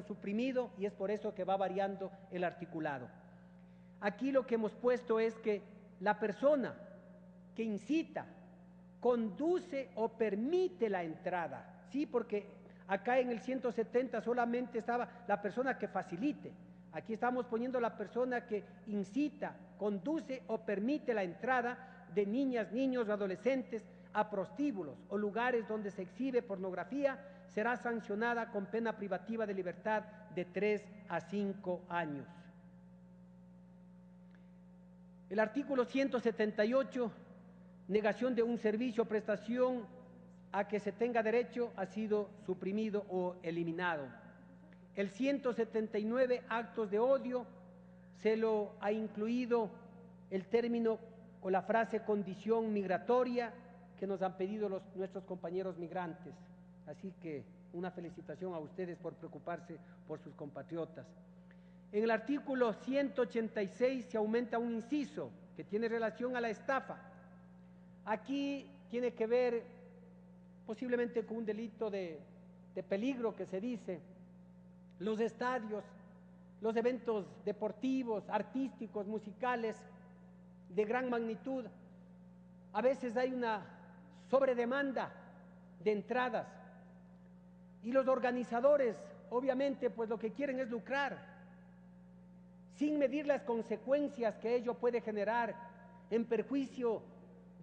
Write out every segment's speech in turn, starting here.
suprimido y es por eso que va variando el articulado. Aquí lo que hemos puesto es que la persona que incita, conduce o permite la entrada, ¿sí? Porque acá en el 170 solamente estaba la persona que facilite. Aquí estamos poniendo la persona que incita, conduce o permite la entrada de niñas, niños o adolescentes a prostíbulos o lugares donde se exhibe pornografía, será sancionada con pena privativa de libertad de 3 a 5 años. El artículo 178, negación de un servicio o prestación a que se tenga derecho, ha sido suprimido o eliminado. El 179, actos de odio, se lo ha incluido el término o la frase condición migratoria que nos han pedido nuestros compañeros migrantes. Así que una felicitación a ustedes por preocuparse por sus compatriotas. En el artículo 186 se aumenta un inciso que tiene relación a la estafa. Aquí tiene que ver posiblemente con un delito de peligro que se dice. Los estadios, los eventos deportivos, artísticos, musicales de gran magnitud, a veces hay una sobredemanda de entradas y los organizadores obviamente pues lo que quieren es lucrar sin medir las consecuencias que ello puede generar en perjuicio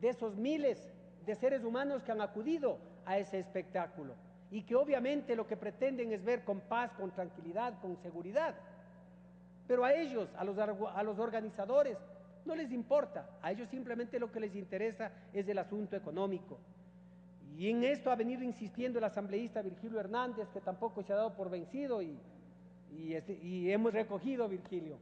de esos miles de seres humanos que han acudido a ese espectáculo y que obviamente lo que pretenden es ver con paz, con tranquilidad, con seguridad. Pero a ellos, a los organizadores, no les importa, a ellos simplemente lo que les interesa es el asunto económico. Y en esto ha venido insistiendo el asambleísta Virgilio Hernández, que tampoco se ha dado por vencido y hemos recogido, Virgilio.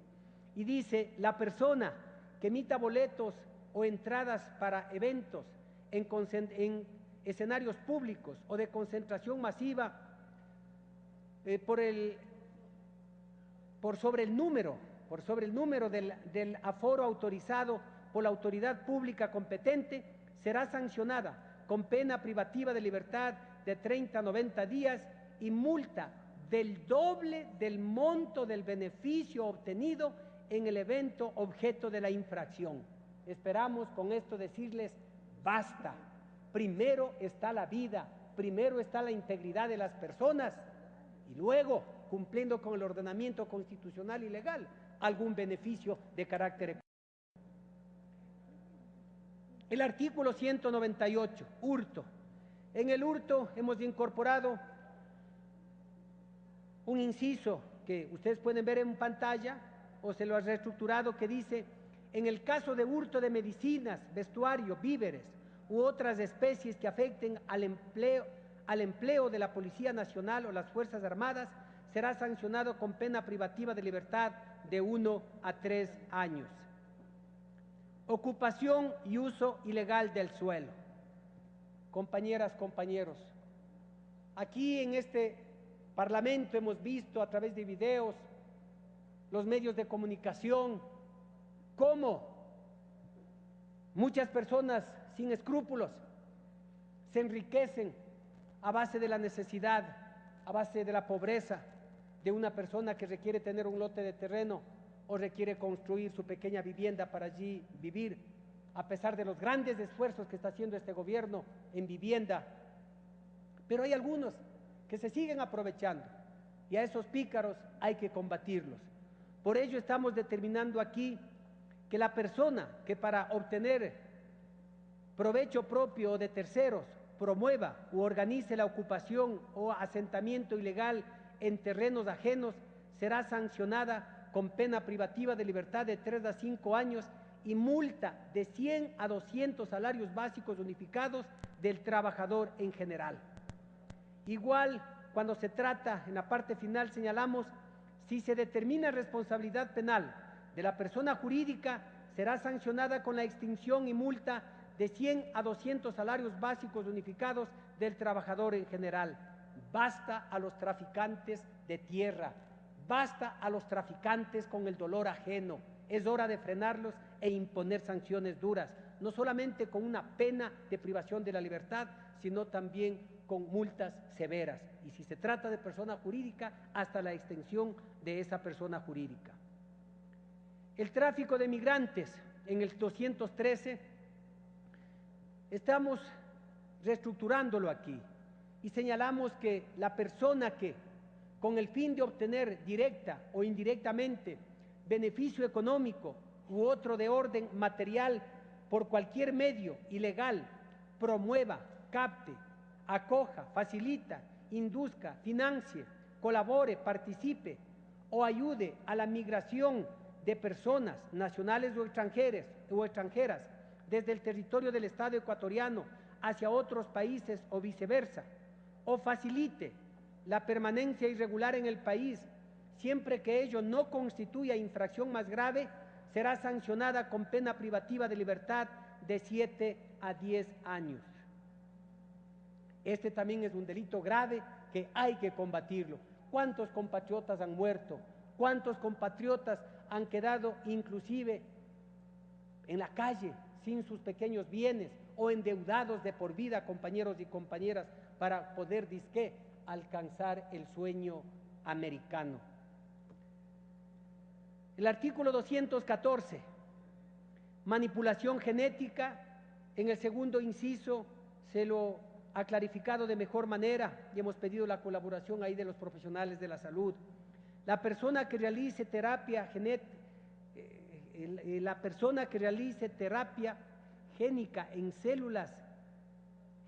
Y dice, la persona que emita boletos o entradas para eventos en escenarios públicos o de concentración masiva por sobre el número del aforo autorizado por la autoridad pública competente, será sancionada con pena privativa de libertad de 30 a 90 días y multa del doble del monto del beneficio obtenido en el evento objeto de la infracción. Esperamos con esto decirles, basta. Primero está la vida, primero está la integridad de las personas y luego, cumpliendo con el ordenamiento constitucional y legal, algún beneficio de carácter económico. El artículo 198, hurto. En el hurto hemos incorporado un inciso que ustedes pueden ver en pantalla o se lo ha reestructurado que dice, en el caso de hurto de medicinas, vestuario, víveres u otras especies que afecten al empleo de la Policía Nacional o las Fuerzas Armadas, será sancionado con pena privativa de libertad de 1 a 3 años. Ocupación y uso ilegal del suelo. Compañeras, compañeros, aquí en este Parlamento hemos visto a través de videos, los medios de comunicación, cómo muchas personas sin escrúpulos se enriquecen a base de la necesidad, a base de la pobreza de una persona que requiere tener un lote de terreno o requiere construir su pequeña vivienda para allí vivir, a pesar de los grandes esfuerzos que está haciendo este gobierno en vivienda. Pero hay algunos que se siguen aprovechando y a esos pícaros hay que combatirlos. Por ello estamos determinando aquí que la persona que para obtener provecho propio o de terceros promueva u organice la ocupación o asentamiento ilegal en terrenos ajenos será sancionada con pena privativa de libertad de 3 a 5 años y multa de 100 a 200 salarios básicos unificados del trabajador en general. Igual, cuando se trata, en la parte final señalamos, si se determina responsabilidad penal de la persona jurídica, será sancionada con la extinción y multa de 100 a 200 salarios básicos unificados del trabajador en general. Basta a los traficantes de tierra, basta a los traficantes con el dolor ajeno. Es hora de frenarlos e imponer sanciones duras, no solamente con una pena de privación de la libertad, sino también con multas severas. y si se trata de persona jurídica, hasta la extensión de esa persona jurídica. El tráfico de migrantes, en el 213, estamos reestructurándolo aquí y señalamos que la persona que, con el fin de obtener directa o indirectamente beneficio económico u otro de orden material por cualquier medio ilegal, promueva, capte, acoja, facilita, induzca, financie, colabore, participe o ayude a la migración de personas nacionales o extranjeras desde el territorio del Estado ecuatoriano hacia otros países o viceversa, o facilite la permanencia irregular en el país, siempre que ello no constituya infracción más grave, será sancionada con pena privativa de libertad de 7 a 10 años. Este también es un delito grave que hay que combatirlo. ¿Cuántos compatriotas han muerto? ¿Cuántos compatriotas han quedado inclusive en la calle sin sus pequeños bienes o endeudados de por vida, compañeros y compañeras, para poder disque alcanzar el sueño americano? El artículo 214, manipulación genética, en el segundo inciso se lo ha clarificado de mejor manera y hemos pedido la colaboración ahí de los profesionales de la salud. La persona que realice terapia génica en células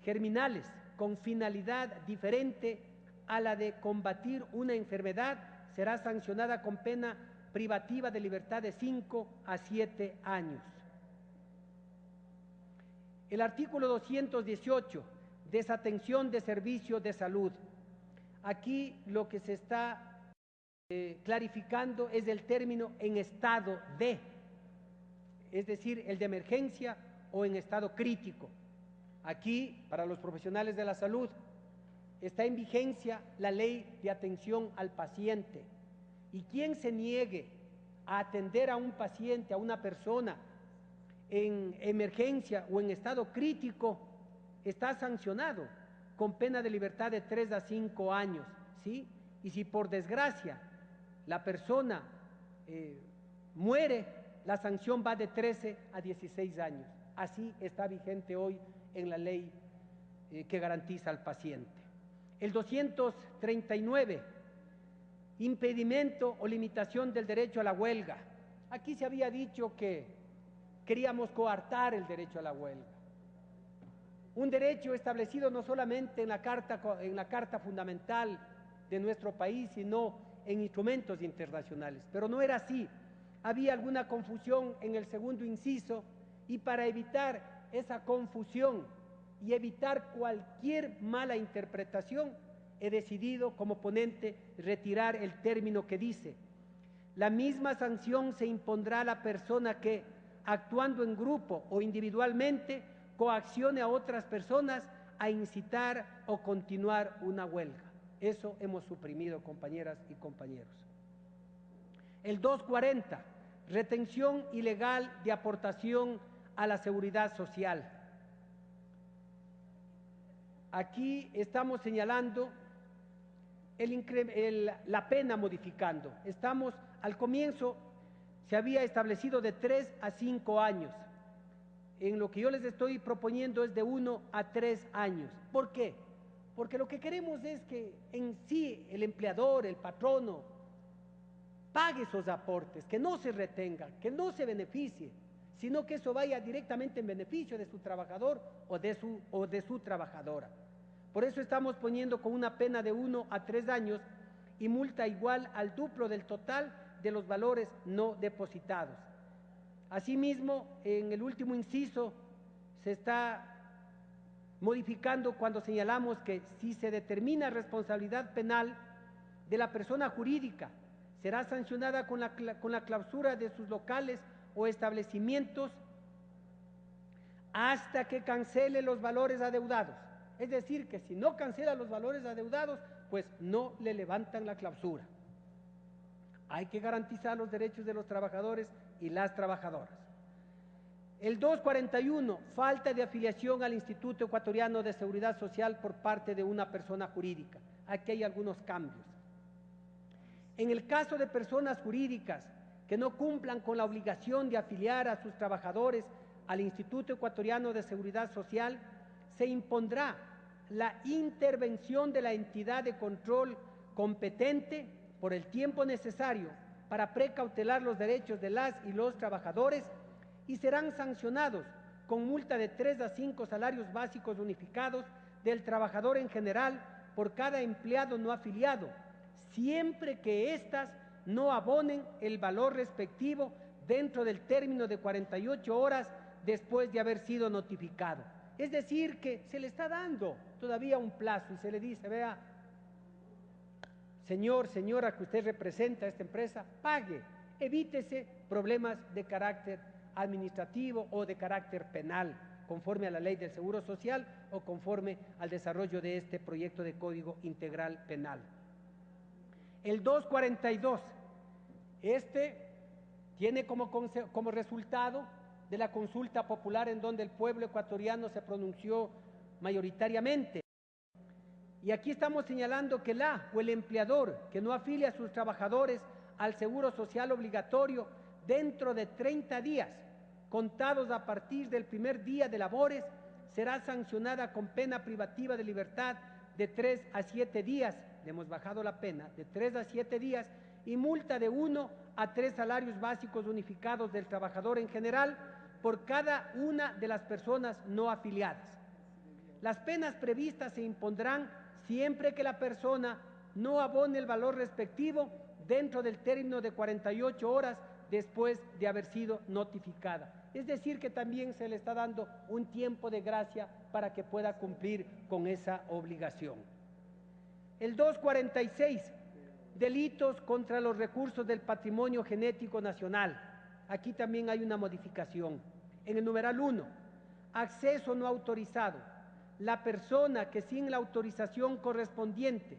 germinales con finalidad diferente a la de combatir una enfermedad será sancionada con pena privativa de libertad de 5 a 7 años. El artículo 218, desatención de servicios de salud. Aquí lo que se está clarificando es el término en estado de, es decir, el de emergencia o en estado crítico. Aquí, para los profesionales de la salud, está en vigencia la ley de atención al paciente. Y quien se niegue a atender a un paciente, a una persona en emergencia o en estado crítico, está sancionado con pena de libertad de 3 a 5 años, ¿sí? Y si por desgracia la persona muere, la sanción va de 13 a 16 años. Así está vigente hoy en la ley que garantiza al paciente. El 239, impedimento o limitación del derecho a la huelga. Aquí se había dicho que queríamos coartar el derecho a la huelga. Un derecho establecido no solamente en la Carta Fundamental de nuestro país, sino en instrumentos internacionales. Pero no era así. Había alguna confusión en el segundo inciso y para evitar esa confusión y evitar cualquier mala interpretación, he decidido como ponente retirar el término que dice: la misma sanción se impondrá a la persona que, actuando en grupo o individualmente, coaccione a otras personas a incitar o continuar una huelga. Eso hemos suprimido, compañeras y compañeros. El 240, retención ilegal de aportación a la seguridad social. Aquí estamos señalando la pena modificando. Al comienzo se había establecido de 3 a 5 años. En lo que yo les estoy proponiendo es de 1 a 3 años. ¿Por qué? Porque lo que queremos es que en sí el empleador, el patrono, pague esos aportes, que no se retenga, que no se beneficie, sino que eso vaya directamente en beneficio de su trabajador o de su trabajadora. Por eso estamos poniendo con una pena de 1 a 3 años y multa igual al duplo del total de los valores no depositados. Asimismo, en el último inciso se está modificando cuando señalamos que si se determina responsabilidad penal de la persona jurídica, será sancionada con la clausura de sus locales o establecimientos hasta que cancele los valores adeudados. Es decir, que si no cancela los valores adeudados, pues no le levantan la clausura. Hay que garantizar los derechos de los trabajadores y las trabajadoras. El 241, falta de afiliación al Instituto Ecuatoriano de Seguridad Social por parte de una persona jurídica. Aquí hay algunos cambios. En el caso de personas jurídicas que no cumplan con la obligación de afiliar a sus trabajadores al Instituto Ecuatoriano de Seguridad Social, se impondrá la intervención de la entidad de control competente por el tiempo necesario para precautelar los derechos de las y los trabajadores y serán sancionados con multa de 3 a 5 salarios básicos unificados del trabajador en general por cada empleado no afiliado, siempre que éstas no abonen el valor respectivo dentro del término de 48 horas después de haber sido notificado. Es decir, que se le está dando todavía un plazo y se le dice, vea, señor, señora que usted representa a esta empresa, pague, evítese problemas de carácter administrativo o de carácter penal, conforme a la ley del Seguro Social o conforme al desarrollo de este proyecto de Código Integral Penal. El 242, tiene como resultado de la consulta popular en donde el pueblo ecuatoriano se pronunció mayoritariamente. Y aquí estamos señalando que el empleador que no afilia a sus trabajadores al Seguro Social obligatorio dentro de 30 días, contados a partir del primer día de labores, será sancionada con pena privativa de libertad de 3 a 7 días, le hemos bajado la pena, de 3 a 7 días, y multa de 1 a 3 salarios básicos unificados del trabajador en general por cada una de las personas no afiliadas. Las penas previstas se impondrán siempre que la persona no abone el valor respectivo dentro del término de 48 horas después de haber sido notificada. Es decir, que también se le está dando un tiempo de gracia para que pueda cumplir con esa obligación. El 246, delitos contra los recursos del patrimonio genético nacional. Aquí también hay una modificación. En el numeral 1, acceso no autorizado. La persona que sin la autorización correspondiente,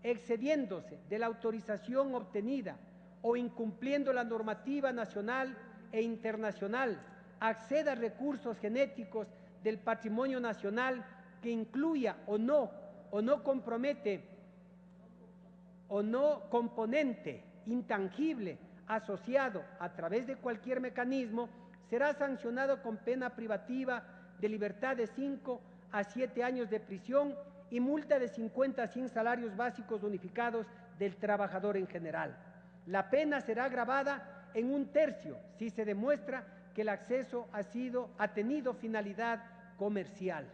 excediéndose de la autorización obtenida o incumpliendo la normativa nacional e internacional, acceda a recursos genéticos del patrimonio nacional que incluya o no componente intangible asociado a través de cualquier mecanismo, será sancionado con pena privativa de libertad de 5 a 7 años de prisión y multa de 50 a 100 salarios básicos unificados del trabajador en general. La pena será agravada en 1/3 si se demuestra que el acceso ha tenido finalidad comercial.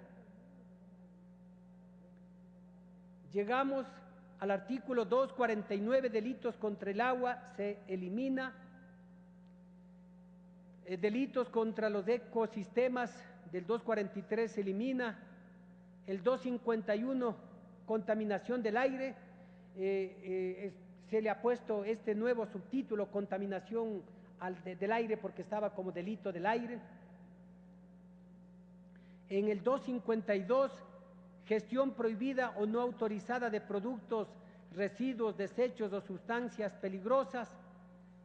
Llegamos al artículo 249, delitos contra el agua, se elimina. Delitos contra los ecosistemas, del 243 se elimina. El 251, contaminación del aire, se le ha puesto este nuevo subtítulo, contaminación del aire, porque estaba como delito del aire. En el 252, gestión prohibida o no autorizada de productos, residuos, desechos o sustancias peligrosas.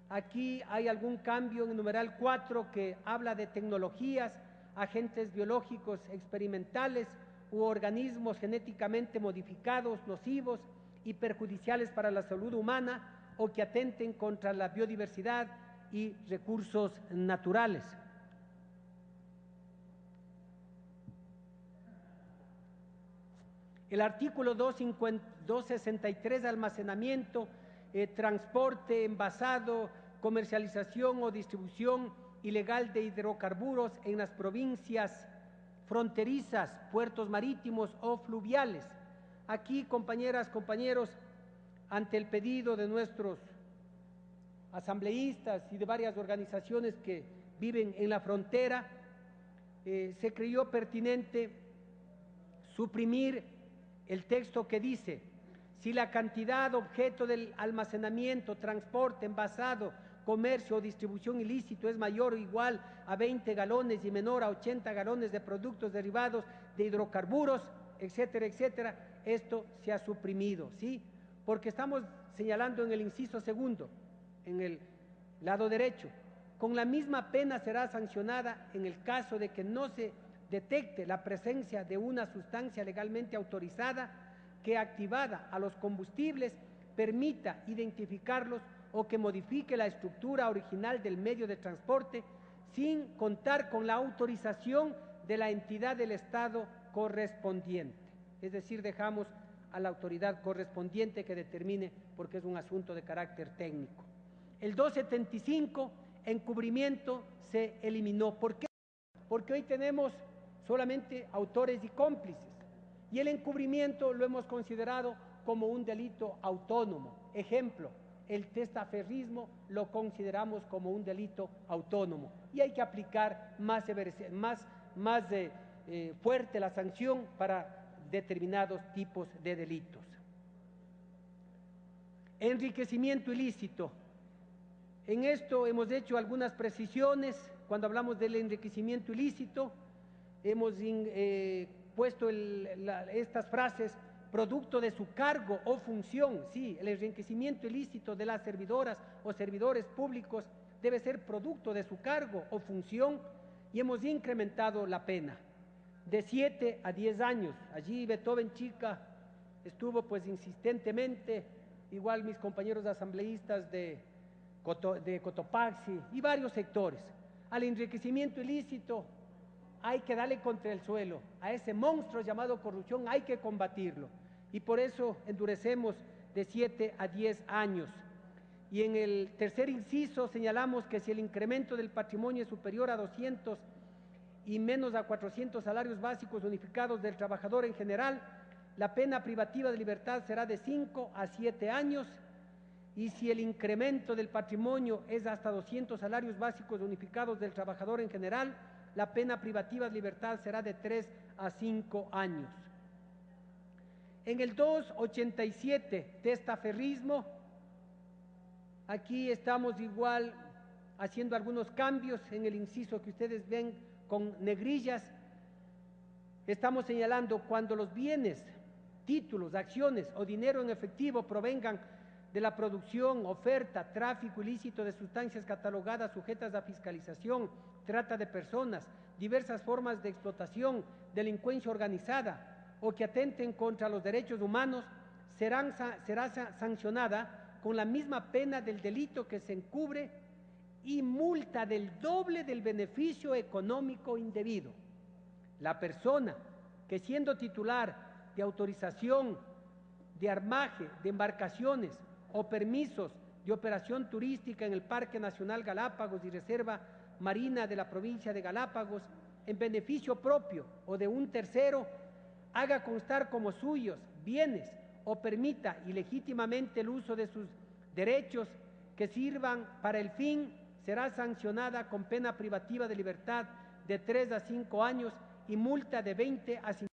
Aquí hay algún cambio en el numeral 4 que habla de tecnologías, agentes biológicos experimentales u organismos genéticamente modificados, nocivos y perjudiciales para la salud humana o que atenten contra la biodiversidad y recursos naturales. El artículo 263, almacenamiento, transporte, envasado, comercialización o distribución ilegal de hidrocarburos en las provincias fronterizas, puertos marítimos o fluviales. Aquí, compañeras, compañeros, ante el pedido de nuestros asambleístas y de varias organizaciones que viven en la frontera, se creyó pertinente suprimir el texto que dice: si la cantidad objeto del almacenamiento, transporte, envasado, comercio o distribución ilícito es mayor o igual a 20 galones y menor a 80 galones de productos derivados de hidrocarburos, etcétera, etcétera, esto se ha suprimido, ¿sí? Porque estamos señalando en el inciso segundo, en el lado derecho, con la misma pena será sancionada en el caso de que no se detecte la presencia de una sustancia legalmente autorizada que activada a los combustibles permita identificarlos o que modifique la estructura original del medio de transporte sin contar con la autorización de la entidad del Estado correspondiente. Es decir, dejamos a la autoridad correspondiente que determine, porque es un asunto de carácter técnico. El 275, encubrimiento, se eliminó. ¿Por qué? Porque hoy tenemos solamente autores y cómplices, y el encubrimiento lo hemos considerado como un delito autónomo. Ejemplo, el testaferrismo lo consideramos como un delito autónomo y hay que aplicar más fuerte la sanción para determinados tipos de delitos. Enriquecimiento ilícito. En esto hemos hecho algunas precisiones. Cuando hablamos del enriquecimiento ilícito, hemos puesto estas frases: producto de su cargo o función. Sí, el enriquecimiento ilícito de las servidoras o servidores públicos debe ser producto de su cargo o función, y hemos incrementado la pena de 7 a 10 años. Allí Beethoven Chica estuvo pues insistentemente, igual mis compañeros asambleístas de Cotopaxi y varios sectores. Al enriquecimiento ilícito hay que darle contra el suelo, a ese monstruo llamado corrupción hay que combatirlo, y por eso endurecemos de 7 a 10 años. Y en el tercer inciso señalamos que si el incremento del patrimonio es superior a 200 y menos a 400 salarios básicos unificados del trabajador en general, la pena privativa de libertad será de 5 a 7 años, y si el incremento del patrimonio es hasta 200 salarios básicos unificados del trabajador en general, la pena privativa de libertad será de 3 a 5 años. En el 287, testaferrismo, aquí estamos igual haciendo algunos cambios en el inciso que ustedes ven con negrillas. Estamos señalando: cuando los bienes, títulos, acciones o dinero en efectivo provengan de la producción, oferta, tráfico ilícito de sustancias catalogadas sujetas a fiscalización, trata de personas, diversas formas de explotación, delincuencia organizada o que atenten contra los derechos humanos, será sancionada con la misma pena del delito que se encubre y multa del doble del beneficio económico indebido. La persona que, siendo titular de autorización de armaje de embarcaciones o permisos de operación turística en el Parque Nacional Galápagos y Reserva Marina de la provincia de Galápagos, en beneficio propio o de un tercero, haga constar como suyos bienes o permita ilegítimamente el uso de sus derechos que sirvan para el fin, será sancionada con pena privativa de libertad de 3 a 5 años y multa de 20 a 50